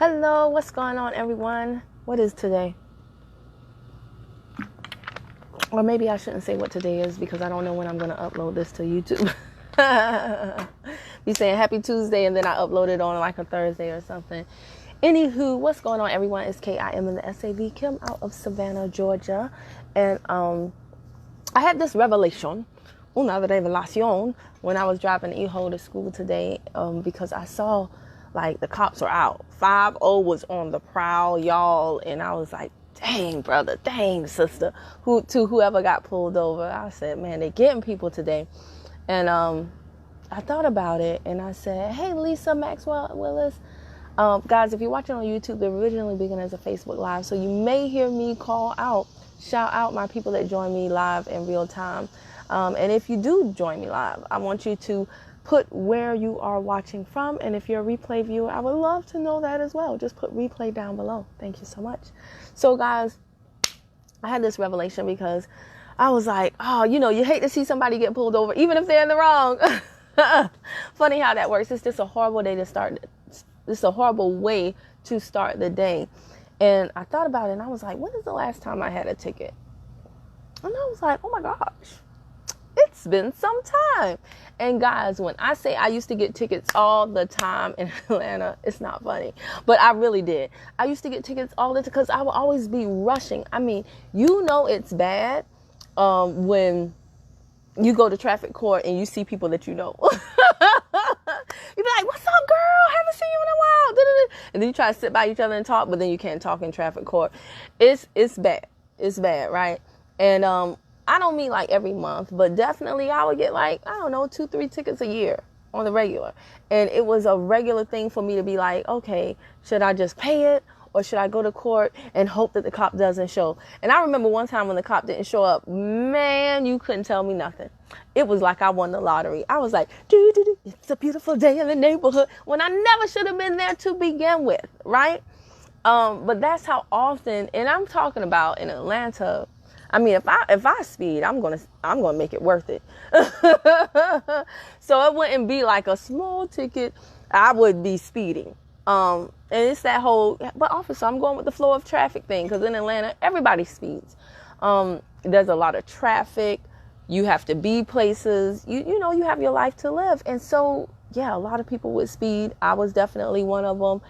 Hello, what's going on, everyone? What is today? Or maybe I shouldn't say what today is because I don't know when I'm going to upload this to YouTube. Be saying happy Tuesday and then I upload it on like a Thursday or something. Anywho, what's going on, everyone? It's Kim in the SAV, Kim out of Savannah, Georgia. And I had this revelation, una revelación, when I was driving Eho to school today because I saw like the cops were out. 5-0 was on the prowl, y'all. And I was like, dang, brother, dang, sister. To whoever got pulled over, I said, man, they're getting people today. And I thought about it and I said, hey, Lisa Maxwell Willis. Guys, if you're watching on YouTube, they originally began as a Facebook Live. So you may hear me shout out my people that join me live in real time. And if you do join me live, I want you to put where you are watching from. And if you're a replay viewer, I would love to know that as well. Just put replay down below. Thank you so much. So guys, I had this revelation because I was like, oh, you hate to see somebody get pulled over, even if they're in the wrong. Funny how that works. It's just a horrible day to start. It's a horrible way to start the day. And I thought about it and I was like, when is the last time I had a ticket? And I was like, oh my gosh, it's been some time. And guys, when I say I used to get tickets all the time in Atlanta, it's not funny, but I really did. I used to get tickets all the time because I would always be rushing. I mean, it's bad when you go to traffic court and you see people that you know. You be like, what's up, girl? Haven't seen you in a while. And then you try to sit by each other and talk, but then you can't talk in traffic court. It's bad. It's bad, right? And I don't mean like every month, but definitely I would get like, 2-3 tickets a year on the regular. And it was a regular thing for me to be like, okay, should I just pay it? Or should I go to court and hope that the cop doesn't show? And I remember one time when the cop didn't show up, man, you couldn't tell me nothing. It was like I won the lottery. I was like, it's a beautiful day in the neighborhood, when I never should have been there to begin with, right? But that's how often, and I'm talking about in Atlanta. I mean, if I speed, I'm gonna make it worth it. So it wouldn't be like a small ticket. I would be speeding. And it's that whole, but officer, I'm going with the flow of traffic thing. Because in Atlanta, everybody speeds. There's a lot of traffic. You have to be places. You have your life to live. And so, yeah, a lot of people would speed. I was definitely one of them.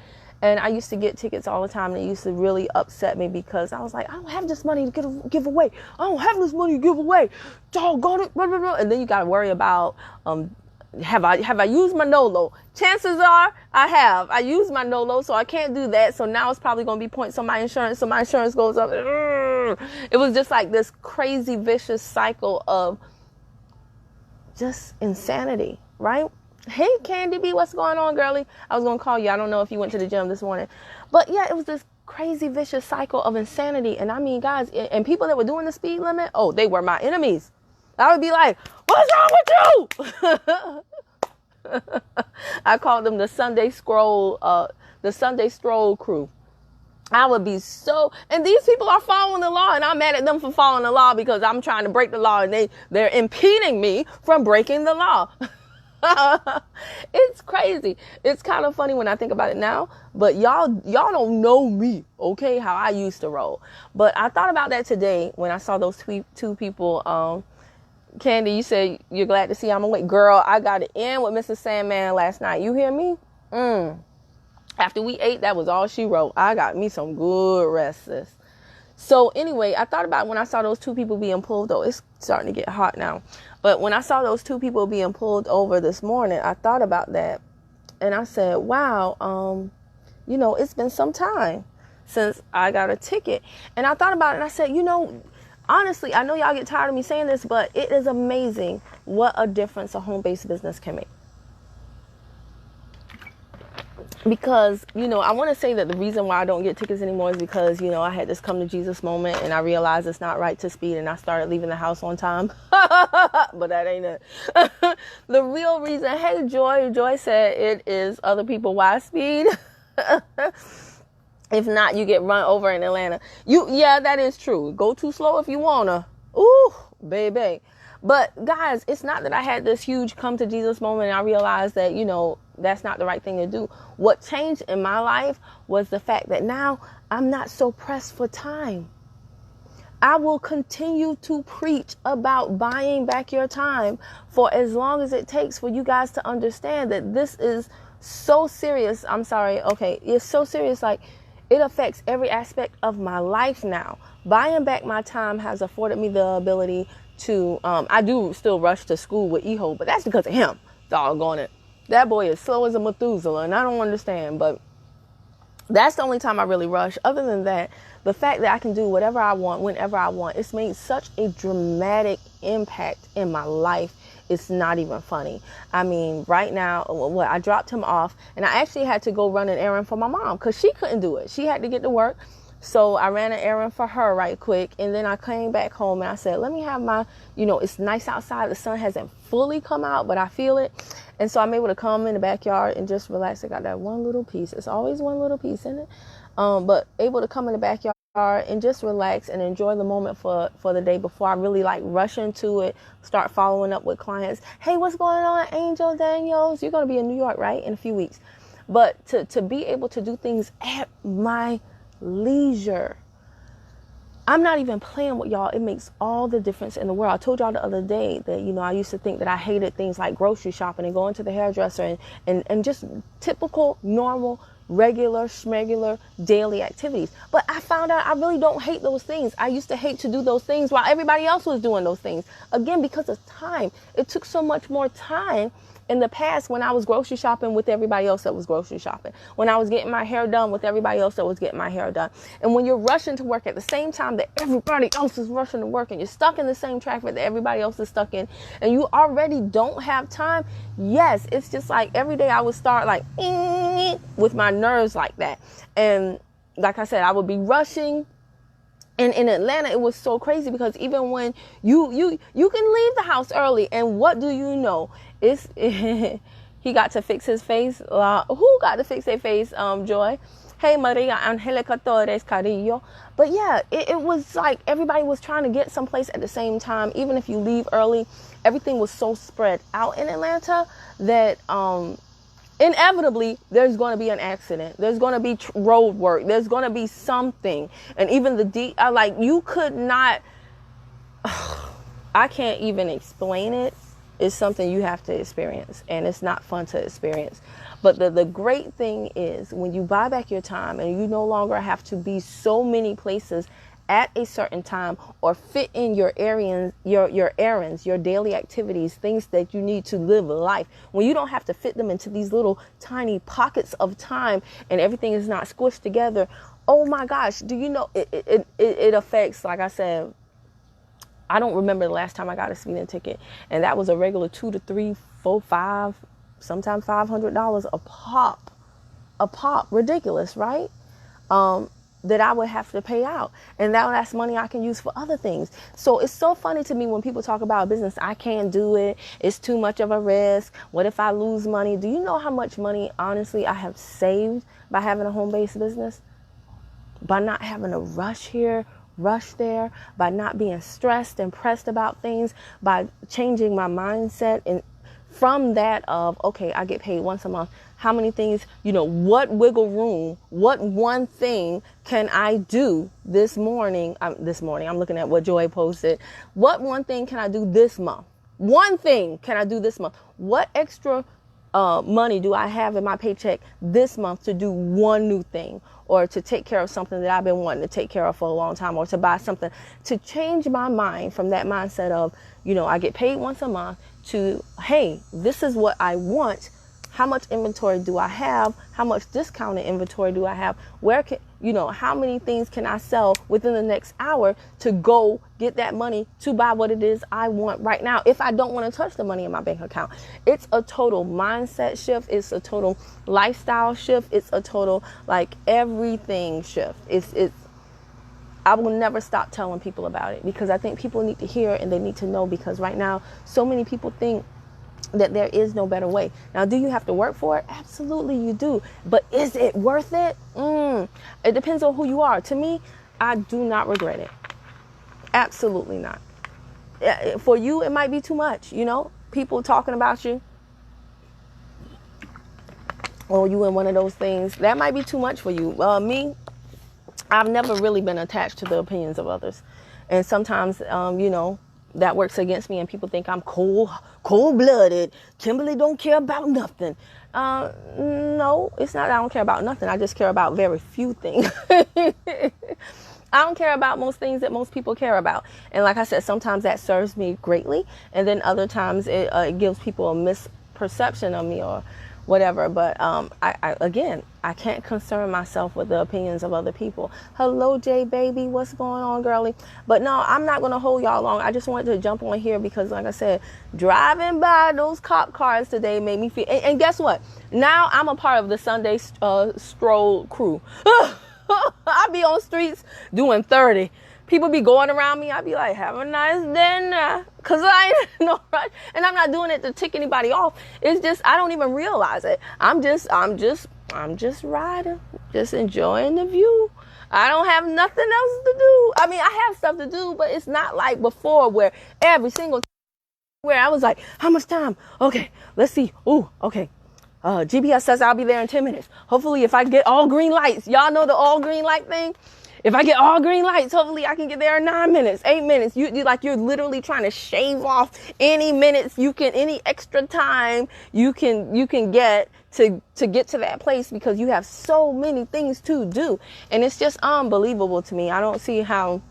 And I used to get tickets all the time. And it used to really upset me because I was like, I don't have this money to give away. I don't have this money to give away. Doggone it. Blah, blah, blah. And then you got to worry about, have I used my NOLO? Chances are I have. I used my NOLO, so I can't do that. So now it's probably going to be points on my insurance. So my insurance goes up. It was just like this crazy, vicious cycle of just insanity, right? Hey, Candy B, what's going on, girlie? I was going to call you. I don't know if you went to the gym this morning. But yeah, it was this crazy, vicious cycle of insanity. And I mean, guys, and people that were doing the speed limit, they were my enemies. I would be like, what's wrong with you? I called them the Sunday Stroll crew. I would be and these people are following the law, and I'm mad at them for following the law because I'm trying to break the law, and they're impeding me from breaking the law. It's crazy. It's kind of funny when I think about it now, but y'all don't know me, okay, how I used to roll. But I thought about that today when I saw those two people. Candy, you said you're glad to see I'm awake. Girl, I got it in with Mrs. Sandman last night. You hear me? After we ate, that was all she wrote. I got me some good rest, sis. So anyway, I thought about when I saw those two people being pulled over. It's starting to get hot now. But when I saw those two people being pulled over this morning, I thought about that. And I said, wow, it's been some time since I got a ticket. And I thought about it and I said, honestly, I know y'all get tired of me saying this, but it is amazing what a difference a home-based business can make. Because, I want to say that the reason why I don't get tickets anymore is because, I had this come to Jesus moment and I realized it's not right to speed and I started leaving the house on time. But that ain't it. The real reason, hey, Joy said it is other people why speed. If not, you get run over in Atlanta. Yeah, that is true. Go too slow if you wanna. Ooh, baby. But guys, it's not that I had this huge come to Jesus moment and I realized that, that's not the right thing to do. What changed in my life was the fact that now I'm not so pressed for time. I will continue to preach about buying back your time for as long as it takes for you guys to understand that this is so serious. I'm sorry. Okay. It's so serious. Like, it affects every aspect of my life now. Buying back my time has afforded me the ability to, I do still rush to school with Eho, but that's because of him. Doggone it. That boy is slow as a Methuselah, and I don't understand, but that's the only time I really rush. Other than that, the fact that I can do whatever I want, whenever I want, it's made such a dramatic impact in my life. It's not even funny. I mean, right now, I dropped him off, and I actually had to go run an errand for my mom because she couldn't do it. She had to get to work. So I ran an errand for her right quick, and then I came back home and I said, let me have my, it's nice outside. The sun hasn't fully come out, but I feel it. And so I'm able to come in the backyard and just relax. I got that one little piece. It's always one little piece in it. But able to come in the backyard and just relax and enjoy the moment for the day before I really rush into it, start following up with clients. Hey, what's going on, Angel Daniels? You're going to be in New York, right? In a few weeks. But to be able to do things at my leisure. I'm not even playing with y'all. It makes all the difference in the world. I told y'all the other day that, I used to think that I hated things like grocery shopping and going to the hairdresser and just typical, normal, regular, schmegular, daily activities. But I found out I really don't hate those things. I used to hate to do those things while everybody else was doing those things. Again, because of time. It took so much more time in the past when I was grocery shopping with everybody else that was grocery shopping. When I was getting my hair done with everybody else that was getting my hair done. And when you're rushing to work at the same time that everybody else is rushing to work and you're stuck in the same traffic that everybody else is stuck in and you already don't have time, yes, it's just like every day I would start with my nerves like that. And like I said, I would be rushing. And in Atlanta, it was so crazy because even when you can leave the house early, and what do you know? He got to fix his face. Who got to fix their face? Joy. Hey, Maria Angelica Torres Carrillo. But yeah, it was like everybody was trying to get someplace at the same time. Even if you leave early, everything was so spread out in Atlanta that inevitably, there's going to be an accident. There's going to be road work. There's going to be something. And even you could not, I can't even explain it. It's something you have to experience. And it's not fun to experience. But the great thing is when you buy back your time and you no longer have to be so many places at a certain time or fit in your errands, your daily activities, things that you need to live life. When you don't have to fit them into these little tiny pockets of time and everything is not squished together. Oh my gosh. Do you know it affects, like I said, I don't remember the last time I got a speeding ticket. And that was a regular $2 to $3, $4, $5, sometimes $500 a pop. Ridiculous, right? That I would have to pay out. And now that's money I can use for other things. So it's so funny to me when people talk about business. I can't do it. It's too much of a risk. What if I lose money? Do you know how much money, honestly, I have saved by having a home-based business? By not having to rush here, rush there, by not being stressed and pressed about things, by changing my mindset and from that of, okay, I get paid once a month. How many things, what wiggle room, what one thing can I do this morning? I'm looking at what Joy posted. What one thing can I do this month? One thing can I do this month? What extra money do I have in my paycheck this month to do one new thing or to take care of something that I've been wanting to take care of for a long time or to buy something, to change my mind from that mindset of, I get paid once a month to, hey, this is what I want. How much inventory do I have? How much discounted inventory do I have? How many things can I sell within the next hour to go get that money to buy what it is I want right now if I don't want to touch the money in my bank account? It's a total mindset shift. It's a total lifestyle shift. It's a total everything shift. I will never stop telling people about it because I think people need to hear and they need to know, because right now so many people think that there is no better way. Now, do you have to work for it? Absolutely you do. But is it worth it? It depends on who you are. To me, I do not regret it. Absolutely not. for you, it might be too much, you know, people talking about you, or you in one of those things, that might be too much for you. Me, I've never really been attached to the opinions of others. And sometimes, you know, that works against me and people think I'm cold-blooded. Kimberly don't care about nothing. No, it's not that I don't care about nothing. I just care about very few things. I don't care about most things that most people care about. And like I said, sometimes that serves me greatly. And then other times it gives people a misperception of me or whatever. But I can't concern myself with the opinions of other people. Hello, Jay baby, what's going on, girly? But no, I'm not going to hold y'all long. I just wanted to jump on here because, like I said, driving by those cop cars today made me feel. And guess what? Now I'm a part of the Sunday stroll crew. I be on streets doing 30. People be going around me. I be like, have a nice dinner. Because I ain't in no rush. And I'm not doing it to tick anybody off. It's just, I don't even realize it. I'm just riding. Just enjoying the view. I don't have nothing else to do. I mean, I have stuff to do, but it's not like before where every single time where I was like, how much time? Okay, let's see. Ooh, okay. GPS says I'll be there in 10 minutes. Hopefully, if I get all green lights, y'all know the all green light thing? If I get all green lights, hopefully I can get there in 9 minutes, 8 minutes. You're literally trying to shave off any minutes you can, any extra time you can get to get to that place because you have so many things to do. And it's just unbelievable to me. I don't see how.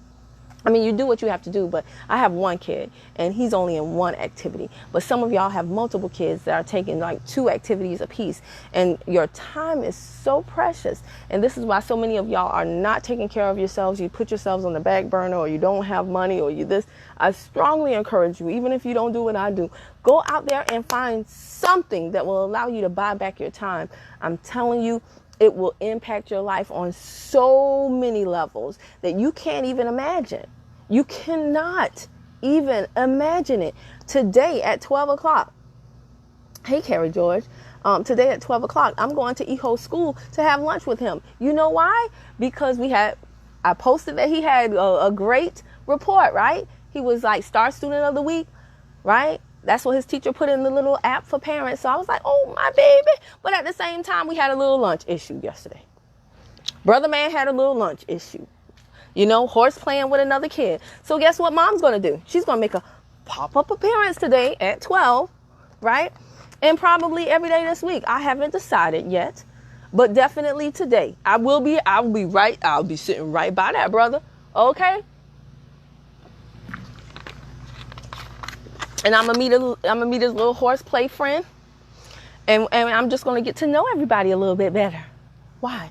I mean, you do what you have to do, but I have one kid and he's only in one activity. But some of y'all have multiple kids that are taking like 2 activities apiece, and your time is so precious. And this is why so many of y'all are not taking care of yourselves. You put yourselves on the back burner, or you don't have money, or you this. I strongly encourage you, even if you don't do what I do, go out there and find something that will allow you to buy back your time. I'm telling you, it will impact your life on so many levels that you can't even imagine. You cannot even imagine it. Today at 12 o'clock, hey, Carrie George, today at 12 o'clock, I'm going to Eho School to have lunch with him. You know why? Because I posted that he had a great report, right? He was like Star Student of the Week, right? That's what his teacher put in the little app for parents. So I was like, oh, my baby. But at the same time, we had a little lunch issue yesterday. Brother man had a little lunch issue. You know, horse playing with another kid. So guess what mom's going to do? She's going to make a pop-up appearance today at 12, right? And probably every day this week. I haven't decided yet. But definitely today. I'll be sitting right by that, brother. Okay? And I'm gonna meet his little horseplay friend, and I'm just gonna get to know everybody a little bit better. Why?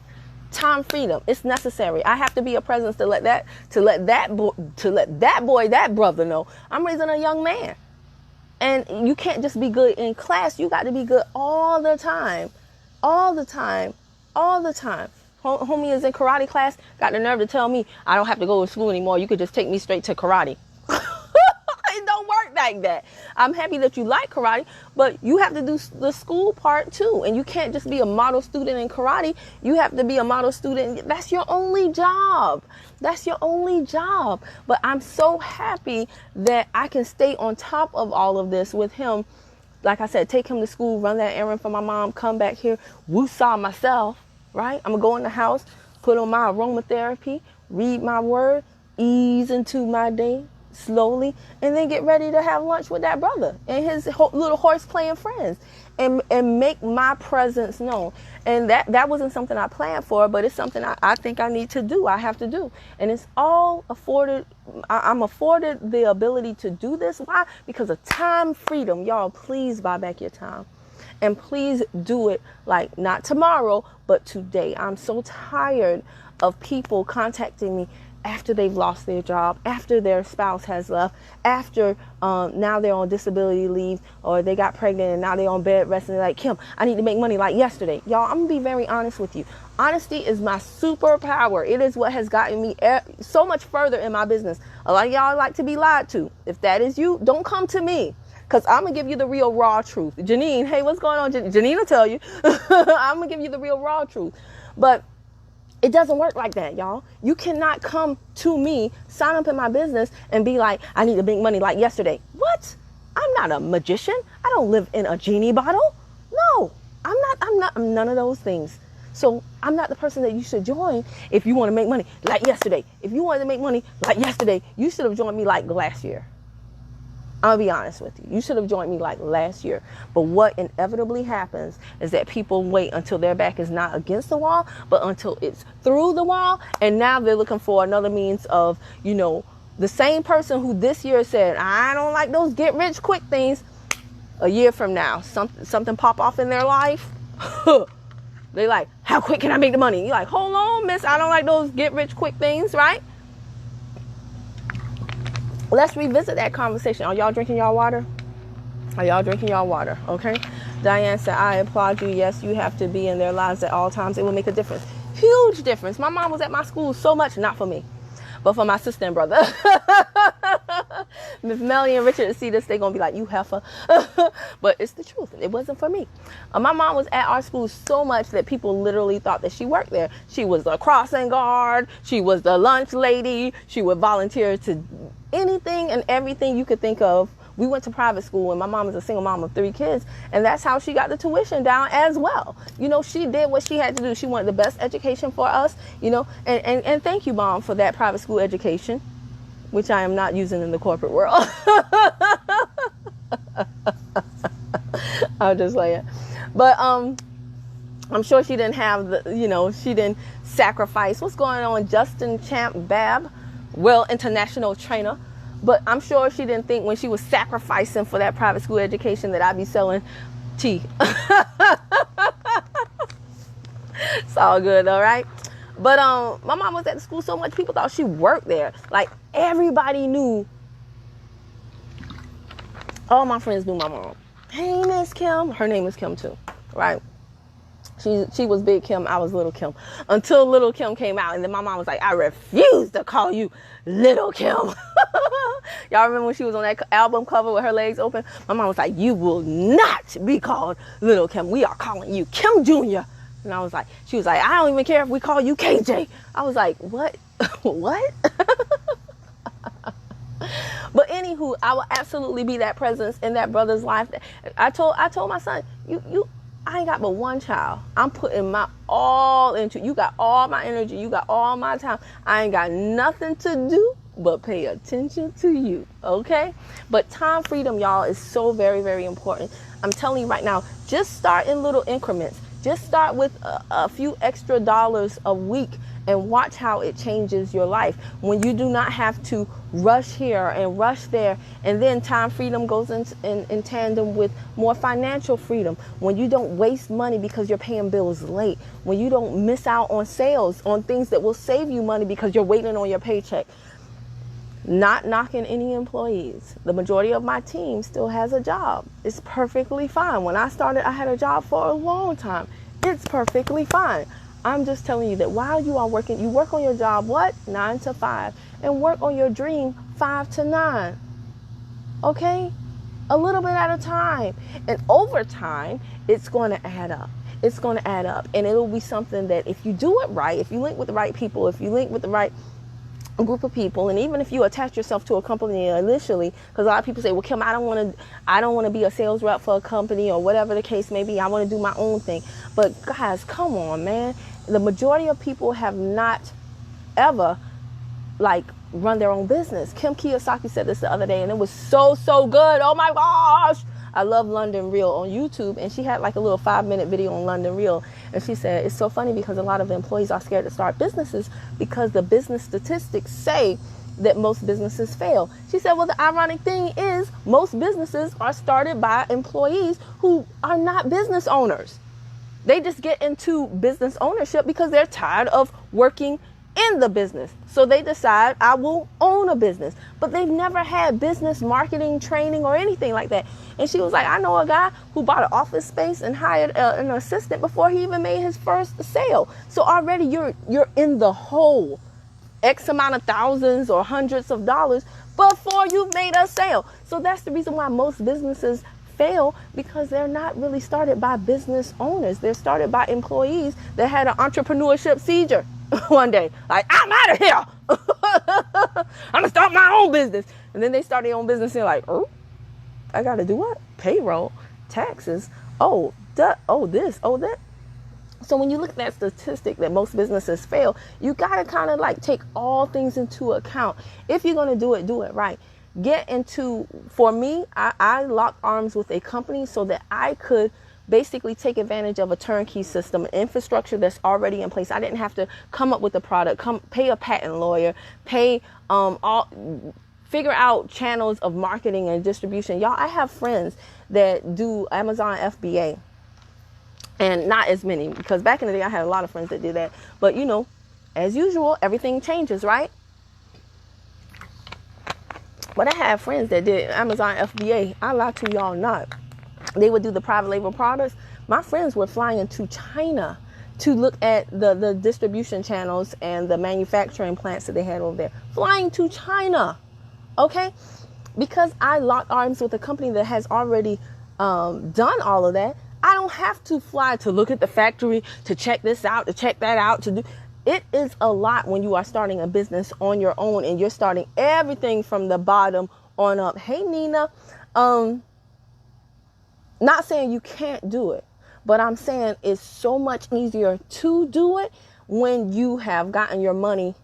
Time freedom. It's necessary. I have to be a presence to let that brother know I'm raising a young man, and you can't just be good in class. You got to be good all the time, all the time, all the time. Homie is in karate class. Got the nerve to tell me I don't have to go to school anymore. You could just take me straight to karate. It don't work like that. I'm happy that you like karate, but you have to do the school part too. And you can't just be a model student in karate. You have to be a model student. That's your only job. That's your only job. But I'm so happy that I can stay on top of all of this with him. Like I said, take him to school, run that errand for my mom, come back here, woo-saw myself, right? I'm going to go in the house, put on my aromatherapy, read my word, ease into my day slowly, and then get ready to have lunch with that brother and his little horse playing friends, and make my presence known. And that wasn't something I planned for, but it's something I think I need to do. I have to do. And it's all afforded. I'm afforded the ability to do this. Why? Because of time freedom. Y'all, please buy back your time. And please do it like not tomorrow, but today. I'm so tired of people contacting me after they've lost their job, after their spouse has left, after now they're on disability leave, or they got pregnant and now they're on bed rest and they're like, Kim, I need to make money like yesterday. Y'all, I'm going to be very honest with you. Honesty is my superpower. It is what has gotten me so much further in my business. A lot of y'all like to be lied to. If that is you, don't come to me, because I'm going to give you the real raw truth. Janine, hey, what's going on? Janine will tell you. I'm going to give you the real raw truth. But It doesn't work like that, y'all. You cannot come to me, sign up in my business, and be like, I need to make money like yesterday. What? I'm not a magician. I don't live in a genie bottle. No, I'm none of those things. So I'm not the person that you should join if you want to make money like yesterday. If you wanted to make money like yesterday, you should have joined me like last year. I'll be honest with you. You should have joined me like last year. But what inevitably happens is that people wait until their back is not against the wall, but until it's through the wall. And now they're looking for another means of, the same person who this year said, I don't like those get rich quick things. A year from now, something pop off in their life. They like, how quick can I make the money? You're like, hold on, miss. I don't like those get rich quick things, right? Let's revisit that conversation. Are y'all drinking y'all water? Are y'all drinking y'all water? Okay. Diane said, I applaud you. Yes, you have to be in their lives at all times. It will make a difference. Huge difference. My mom was at my school so much, not for me, but for my sister and brother. Miss Melly and Richard see this, they're going to be like, you heifer. But it's the truth. It wasn't for me. My mom was at our school so much that people literally thought that she worked there. She was the crossing guard. She was the lunch lady. She would volunteer to anything and everything you could think of. We went to private school, and my mom is a single mom of 3 kids, and that's how she got the tuition down as well. She did what she had to do. She wanted the best education for us, and thank you, Mom, for that private school education, which I am not using in the corporate world. I'll just say it. But I'm sure she didn't have she didn't sacrifice. What's going on, Justin Champ Bab? Well, international trainer. But I'm sure she didn't think when she was sacrificing for that private school education that I'd be selling tea. It's all good, all right? But my mom was at the school so much, people thought she worked there. Like, everybody knew. All my friends knew my mom. Hey, Miss Kim. Her name is Kim, too, right? She was Big Kim, I was Little Kim. Until Little Kim came out, and then my mom was like, I refuse to call you Little Kim. Y'all remember when she was on that album cover with her legs open? My mom was like, you will not be called Little Kim. We are calling you Kim Jr. And she was like, I don't even care if we call you KJ. I was like, what? What? But anywho, I will absolutely be that presence in that brother's life. I told my son, I ain't got but one child. I'm putting my all into you. Got all my energy. You got all my time. I ain't got nothing to do but pay attention to you. Okay? But time freedom, y'all, is so very, very important. I'm telling you right now, just start in little increments. Just start with a few extra dollars a week and watch how it changes your life. When you do not have to rush here and rush there, and then time freedom goes in tandem with more financial freedom. When you don't waste money because you're paying bills late. When you don't miss out on sales, on things that will save you money because you're waiting on your paycheck. Not knocking any employees. The majority of my team still has a job. It's perfectly fine. When I started, I had a job for a long time. It's perfectly fine. I'm just telling you that while you are working, you work on your job, 9 to 5, and work on your dream 5 to 9. Okay? A little bit at a time. And over time, it's going to add up. It's going to add up. And it'll be something that if you do it right, if you link with the right people, if you link with the right group of people, and even if you attach yourself to a company initially, because a lot of people say, well, Kim, I don't want to be a sales rep for a company, or whatever the case may be. I want to do my own thing. But guys, come on, man. The majority of people have not ever run their own business. Kim Kiyosaki said this the other day, and it was so good. Oh my gosh. I love London Real on YouTube, and she had a little 5-minute video on London Real, and she said it's so funny because a lot of employees are scared to start businesses because the business statistics say that most businesses fail. She said, well, the ironic thing is most businesses are started by employees who are not business owners. They just get into business ownership because they're tired of working in the business. So they decide, I will own a business. But they've never had business marketing training or anything like that. And she was like, I know a guy who bought an office space and hired an assistant before he even made his first sale. So already you're in the hole X amount of thousands or hundreds of dollars before you've made a sale. So that's the reason why most businesses fail, because they're not really started by business owners. They're started by employees that had an entrepreneurship seizure. one day. Like, I'm out of here. I'm going to start my own business. And then they start their own business and they're like, oh, I got to do what? Payroll, taxes. Oh, this, oh, that. So when you look at that statistic that most businesses fail, you got to kind of like take all things into account. If you're going to do it right. For me, I locked arms with a company so that I could basically take advantage of a turnkey system, infrastructure that's already in place. I didn't have to come up with the product, pay a patent lawyer, figure out channels of marketing and distribution. Y'all, I have friends that do Amazon FBA. And not as many, because back in the day I had a lot of friends that did that. But you know, as usual, everything changes, right? But I had friends that did Amazon FBA. I lie to y'all not. They would do the private label products. My friends were flying to China to look at the distribution channels and the manufacturing plants that they had over there. Flying to China, okay? Because I locked arms with a company that has already done all of that. I don't have to fly to look at the factory, to check this out, to check that out, to do. It is a lot when you are starting a business on your own and you're starting everything from the bottom on up. Hey, Nina. Not saying you can't do it, but I'm saying it's so much easier to do it when you have gotten your money,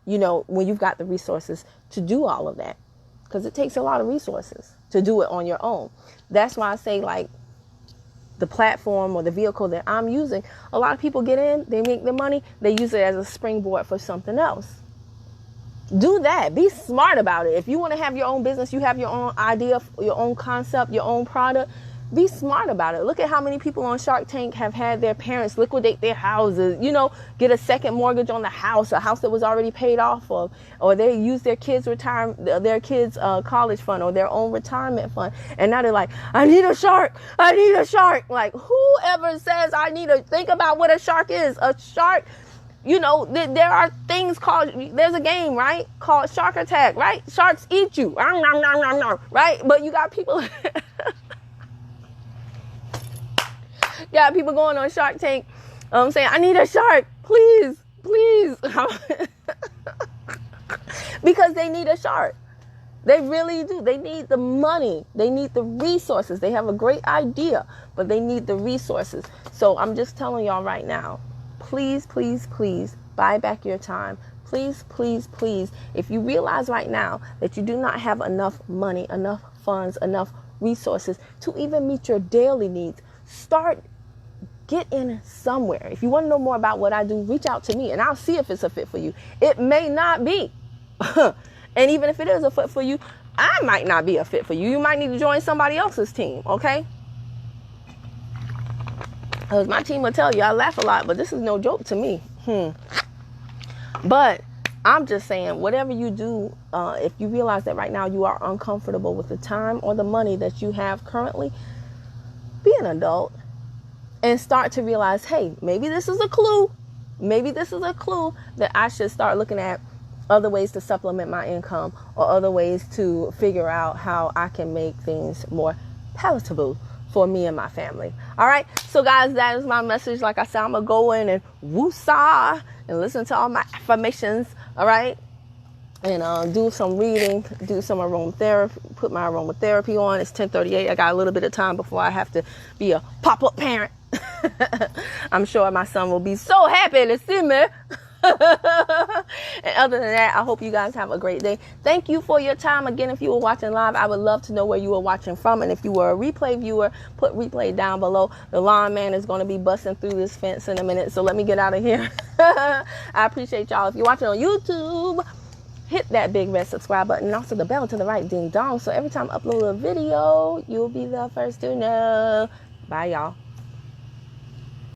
you know, when you've got the resources to do all of that. Because it takes a lot of resources to do it on your own. That's why I say, like, the platform or the vehicle that I'm using, a lot of people get in, they make their money, they use it as a springboard for something else. Do that. Be smart about it. If you want to have your own business, you have your own idea, your own concept, your own product, be smart about it. Look at how many people on Shark Tank have had their parents liquidate their houses, you know, get a second mortgage on the house, a house that was already paid off of, or they use their kids' college fund or their own retirement fund. And now they're like, I need a shark. I need a shark. Like, whoever says I need to think about what a shark is. A shark, you know, there are things called, there's a game, right? Called Shark Attack, right? Sharks eat you, right? But you got people... Got people going on Shark Tank saying, I need a shark, please. Because they need a shark. They really do. They need the money. They need the resources. They have a great idea, but they need the resources. So I'm just telling y'all right now, please buy back your time. Please. If you realize right now that you do not have enough money, enough funds, enough resources to even meet your daily needs, get in somewhere. If you want to know more about what I do, reach out to me and I'll see if it's a fit for you. It may not be. And even if it is a fit for you, I might not be a fit for you. You might need to join somebody else's team, okay? Because my team will tell you I laugh a lot, but this is no joke to me. But I'm just saying, whatever you do, if you realize that right now you are uncomfortable with the time or the money that you have currently, be an adult and start to realize, hey, maybe this is a clue. Maybe this is a clue that I should start looking at other ways to supplement my income or other ways to figure out how I can make things more palatable for me and my family. All right. So guys, that is my message. Like I said, I'm going to go in and woosah and listen to all my affirmations. All right. And do some reading, do some aromatherapy, put my aromatherapy on. It's 10:38. I got a little bit of time before I have to be a pop-up parent. I'm sure my son will be so happy to see me. And other than that, I hope you guys have a great day. Thank you for your time. Again, if you were watching live, I would love to know where you were watching from. And if you were a replay viewer, put replay down below. The lawn man is going to be busting through this fence in a minute. So let me get out of here. I appreciate y'all. If you're watching on YouTube, hit that big red subscribe button and also the bell to the right, ding dong. So every time I upload a video, you'll be the first to know. Bye, y'all.